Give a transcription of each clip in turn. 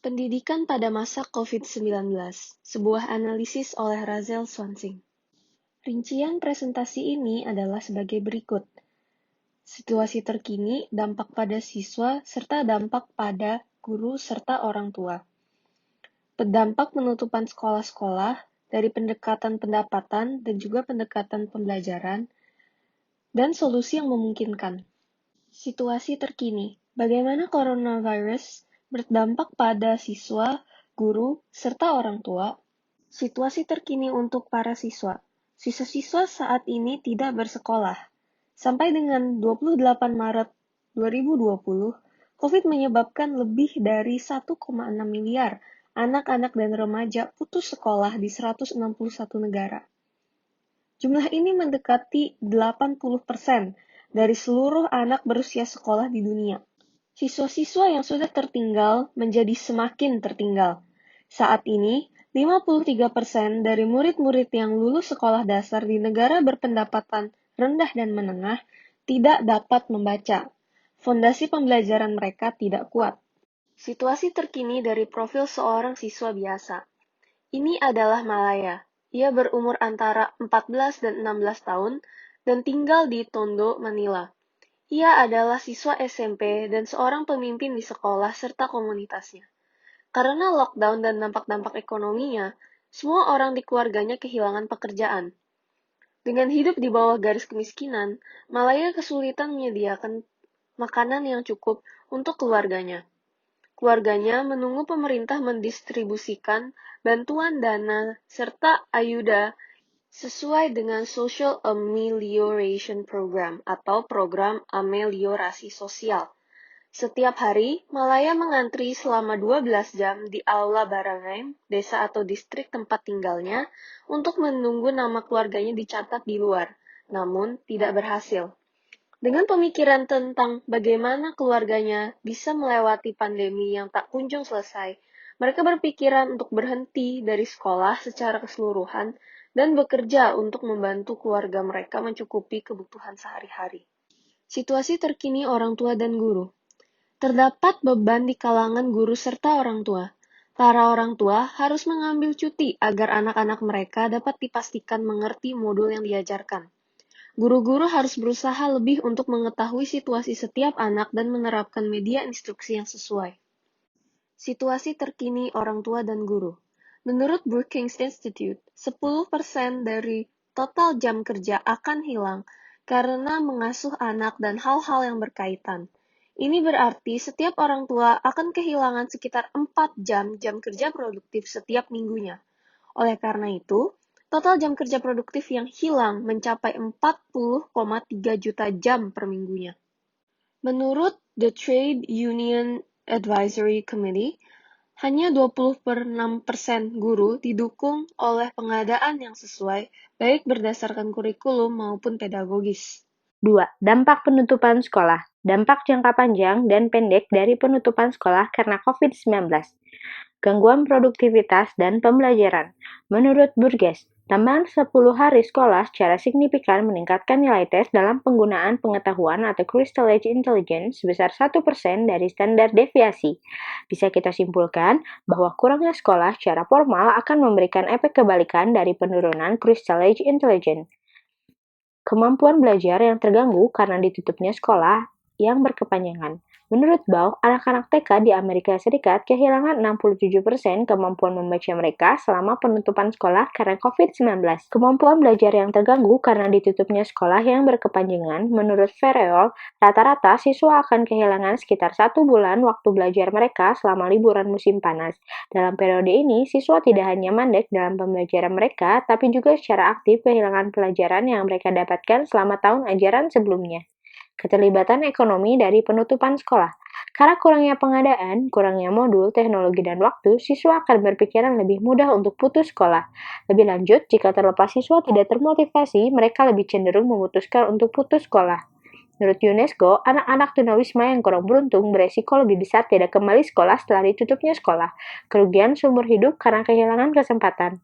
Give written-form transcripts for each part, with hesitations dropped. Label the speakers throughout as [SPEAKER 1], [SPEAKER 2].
[SPEAKER 1] Pendidikan pada masa COVID-19, sebuah analisis oleh Razel Swansing. Rincian presentasi ini adalah sebagai berikut. Situasi terkini, dampak pada siswa, serta dampak pada guru serta orang tua. Dampak penutupan sekolah-sekolah dari pendekatan pendapatan dan juga pendekatan pembelajaran, dan solusi yang memungkinkan. Situasi terkini, bagaimana coronavirus berdampak pada siswa, guru, serta orang tua. Situasi terkini untuk para siswa. Siswa-siswa saat ini tidak bersekolah. Sampai dengan 28 Maret 2020, COVID menyebabkan lebih dari 1,6 miliar anak-anak dan remaja putus sekolah di 161 negara. Jumlah ini mendekati 80% dari seluruh anak berusia sekolah di dunia. Siswa-siswa yang sudah tertinggal menjadi semakin tertinggal. Saat ini, 53% dari murid-murid yang lulus sekolah dasar di negara berpendapatan rendah dan menengah tidak dapat membaca. Fondasi pembelajaran mereka tidak kuat. Situasi terkini dari profil seorang siswa biasa. Ini adalah Malaya. Ia berumur antara 14 dan 16 tahun dan tinggal di Tondo, Manila. Ia adalah siswa SMP dan seorang pemimpin di sekolah serta komunitasnya. Karena lockdown dan dampak-dampak ekonominya, semua orang di keluarganya kehilangan pekerjaan. Dengan hidup di bawah garis kemiskinan, Malaya kesulitan menyediakan makanan yang cukup untuk keluarganya. Keluarganya menunggu pemerintah mendistribusikan bantuan dana serta ayuda sesuai dengan Social Amelioration Program atau Program Ameliorasi Sosial. Setiap hari, Malaya mengantri selama 12 jam di Aula Barangay, desa atau distrik tempat tinggalnya, untuk menunggu nama keluarganya dicatat di luar, namun tidak berhasil. Dengan pemikiran tentang bagaimana keluarganya bisa melewati pandemi yang tak kunjung selesai, mereka berpikiran untuk berhenti dari sekolah secara keseluruhan dan bekerja untuk membantu keluarga mereka mencukupi kebutuhan sehari-hari. Situasi terkini orang tua dan guru. Terdapat beban di kalangan guru serta orang tua. Para orang tua harus mengambil cuti agar anak-anak mereka dapat dipastikan mengerti modul yang diajarkan. Guru-guru harus berusaha lebih untuk mengetahui situasi setiap anak dan menerapkan media instruksi yang sesuai. Situasi terkini orang tua dan guru. Menurut Brookings Institute, 10% dari total jam kerja akan hilang karena mengasuh anak dan hal-hal yang berkaitan. Ini berarti setiap orang tua akan kehilangan sekitar 4 jam kerja produktif setiap minggunya. Oleh karena itu, total jam kerja produktif yang hilang mencapai 40,3 juta jam per minggunya. Menurut The Trade Union Advisory Committee, hanya 20,6% guru didukung oleh pengadaan yang sesuai, baik berdasarkan kurikulum maupun pedagogis.
[SPEAKER 2] 2. Dampak penutupan sekolah. Dampak jangka panjang dan pendek dari penutupan sekolah karena COVID-19. Gangguan produktivitas dan pembelajaran. Menurut Burgess, tambahan 10 hari sekolah secara signifikan meningkatkan nilai tes dalam penggunaan pengetahuan atau Crystal Age Intelligence sebesar 1% dari standar deviasi. Bisa kita simpulkan bahwa kurangnya sekolah secara formal akan memberikan efek kebalikan dari penurunan Crystal Age Intelligence. Kemampuan belajar yang terganggu karena ditutupnya sekolah yang berkepanjangan. Menurut Baugh, anak-anak TK di Amerika Serikat kehilangan 67% kemampuan membaca mereka selama penutupan sekolah karena COVID-19. Kemampuan belajar yang terganggu karena ditutupnya sekolah yang berkepanjangan, menurut Ferreol, rata-rata siswa akan kehilangan sekitar 1 bulan waktu belajar mereka selama liburan musim panas. Dalam periode ini, siswa tidak hanya mandek dalam pembelajaran mereka, tapi juga secara aktif kehilangan pelajaran yang mereka dapatkan selama tahun ajaran sebelumnya. Keterlibatan ekonomi dari penutupan sekolah. Karena kurangnya pengadaan, kurangnya modul, teknologi, dan waktu, siswa akan berpikiran lebih mudah untuk putus sekolah. Lebih lanjut, jika terlepas siswa tidak termotivasi, mereka lebih cenderung memutuskan untuk putus sekolah. Menurut UNESCO, anak-anak tunawisma yang kurang beruntung beresiko lebih besar tidak kembali sekolah setelah ditutupnya sekolah. Kerugian seumur hidup karena kehilangan kesempatan.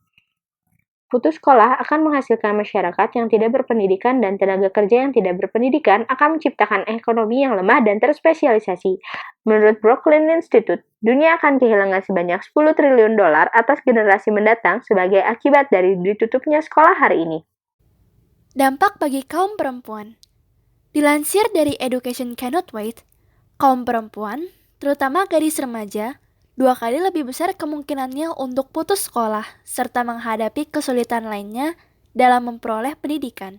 [SPEAKER 2] putus sekolah akan menghasilkan masyarakat yang tidak berpendidikan dan tenaga kerja yang tidak berpendidikan akan menciptakan ekonomi yang lemah dan terspesialisasi. Menurut Brooklyn Institute, dunia akan kehilangan sebanyak 10 triliun dolar atas generasi mendatang sebagai akibat dari ditutupnya sekolah hari ini.
[SPEAKER 3] Dampak bagi kaum perempuan. Dilansir dari Education Cannot Wait, kaum perempuan, terutama gadis remaja, 2 kali lebih besar kemungkinannya untuk putus sekolah serta menghadapi kesulitan lainnya dalam memperoleh pendidikan,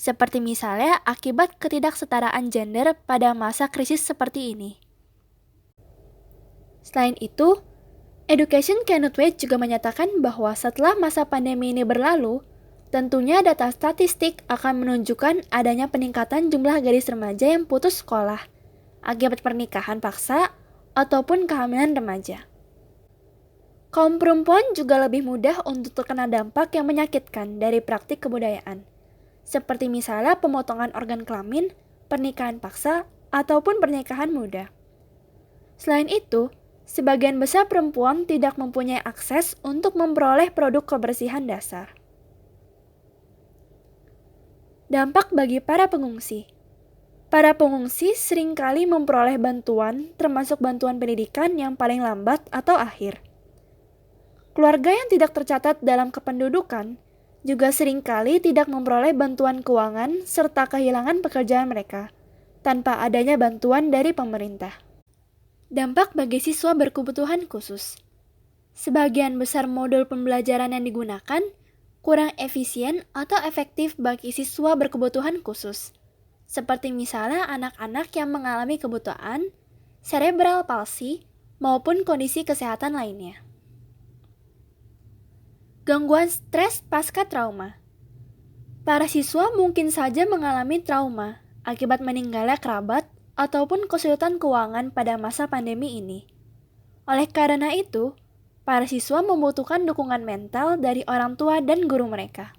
[SPEAKER 3] seperti misalnya akibat ketidaksetaraan gender pada masa krisis seperti ini. Selain itu, Education Cannot Wait juga menyatakan bahwa setelah masa pandemi ini berlalu, tentunya data statistik akan menunjukkan adanya peningkatan jumlah gadis remaja yang putus sekolah akibat pernikahan paksa ataupun kehamilan remaja. Kaum perempuan juga lebih mudah untuk terkena dampak yang menyakitkan dari praktik kebudayaan, seperti misalnya pemotongan organ kelamin, pernikahan paksa, ataupun pernikahan muda. Selain itu, sebagian besar perempuan tidak mempunyai akses untuk memperoleh produk kebersihan dasar. Dampak bagi para pengungsi. Para pengungsi seringkali memperoleh bantuan, termasuk bantuan pendidikan yang paling lambat atau akhir. Keluarga yang tidak tercatat dalam kependudukan juga seringkali tidak memperoleh bantuan keuangan serta kehilangan pekerjaan mereka, tanpa adanya bantuan dari pemerintah. Dampak bagi siswa berkebutuhan khusus. Sebagian besar modul pembelajaran yang digunakan kurang efisien atau efektif bagi siswa berkebutuhan khusus, seperti misalnya anak-anak yang mengalami kebutaan, cerebral palsy, maupun kondisi kesehatan lainnya. Gangguan stres pasca trauma. Para siswa mungkin saja mengalami trauma akibat meninggalnya kerabat ataupun kesulitan keuangan pada masa pandemi ini. Oleh karena itu, para siswa membutuhkan dukungan mental dari orang tua dan guru mereka.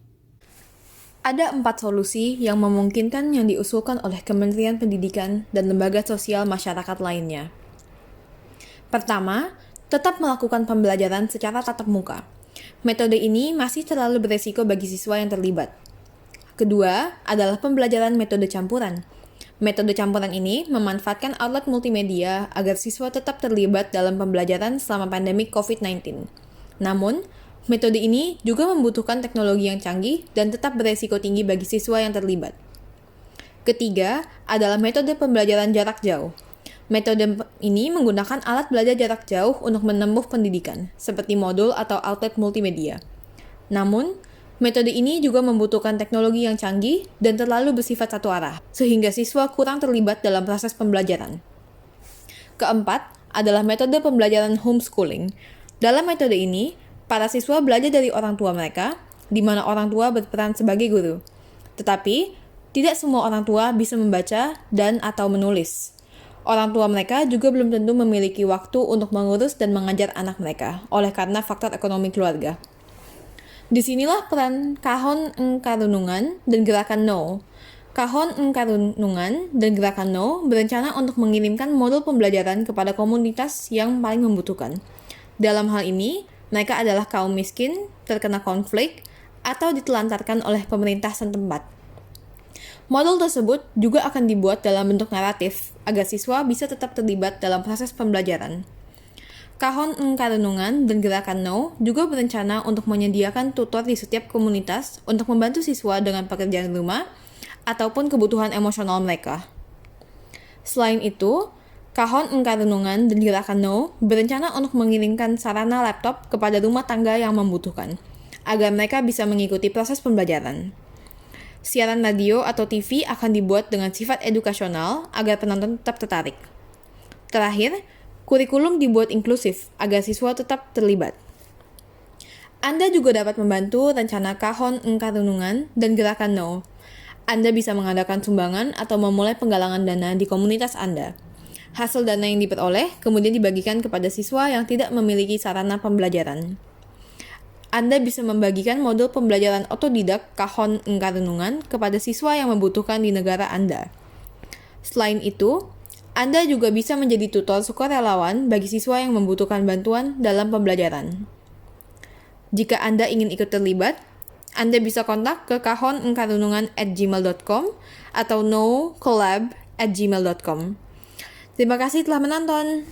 [SPEAKER 4] Ada 4 solusi yang memungkinkan yang diusulkan oleh Kementerian Pendidikan dan lembaga sosial masyarakat lainnya. Pertama, tetap melakukan pembelajaran secara tatap muka. Metode ini masih terlalu beresiko bagi siswa yang terlibat. Kedua, adalah pembelajaran metode campuran. Metode campuran ini memanfaatkan outlet multimedia agar siswa tetap terlibat dalam pembelajaran selama pandemi COVID-19. Namun, metode ini juga membutuhkan teknologi yang canggih dan tetap beresiko tinggi bagi siswa yang terlibat. Ketiga, adalah metode pembelajaran jarak jauh. Metode ini menggunakan alat belajar jarak jauh untuk menempuh pendidikan, seperti modul atau outlet multimedia. Namun, metode ini juga membutuhkan teknologi yang canggih dan terlalu bersifat satu arah, sehingga siswa kurang terlibat dalam proses pembelajaran. Keempat, adalah metode pembelajaran homeschooling. Dalam metode ini, para siswa belajar dari orang tua mereka, di mana orang tua berperan sebagai guru. Tetapi, tidak semua orang tua bisa membaca dan atau menulis. Orang tua mereka juga belum tentu memiliki waktu untuk mengurus dan mengajar anak mereka, oleh karena faktor ekonomi keluarga. Disinilah peran Kahon Engkarunungan dan Gerakan No. Kahon Engkarunungan dan Gerakan No berencana untuk mengirimkan modul pembelajaran kepada komunitas yang paling membutuhkan. Dalam hal ini, mereka adalah kaum miskin, terkena konflik, atau ditelantarkan oleh pemerintah setempat. Modul tersebut juga akan dibuat dalam bentuk naratif, agar siswa bisa tetap terlibat dalam proses pembelajaran. Kahon Engkarunungan dan Gerakan No juga berencana untuk menyediakan tutor di setiap komunitas untuk membantu siswa dengan pekerjaan rumah ataupun kebutuhan emosional mereka. Selain itu, Kahon Engkarunungan dan Gerakan No berencana untuk mengirimkan sarana laptop kepada rumah tangga yang membutuhkan, agar mereka bisa mengikuti proses pembelajaran. Siaran radio atau TV akan dibuat dengan sifat edukasional agar penonton tetap tertarik. Terakhir, kurikulum dibuat inklusif agar siswa tetap terlibat. Anda juga dapat membantu rencana Kahon Engkarunungan dan Gerakan No. Anda bisa mengadakan sumbangan atau memulai penggalangan dana di komunitas Anda. Hasil dana yang diperoleh kemudian dibagikan kepada siswa yang tidak memiliki sarana pembelajaran. Anda bisa membagikan modul pembelajaran otodidak Kahon Engkarunungan kepada siswa yang membutuhkan di negara Anda. Selain itu, Anda juga bisa menjadi tutor sukarelawan bagi siswa yang membutuhkan bantuan dalam pembelajaran. Jika Anda ingin ikut terlibat, Anda bisa kontak ke kahonengkarunungan@gmail.com atau nocollab@gmail.com. Terima kasih telah menonton.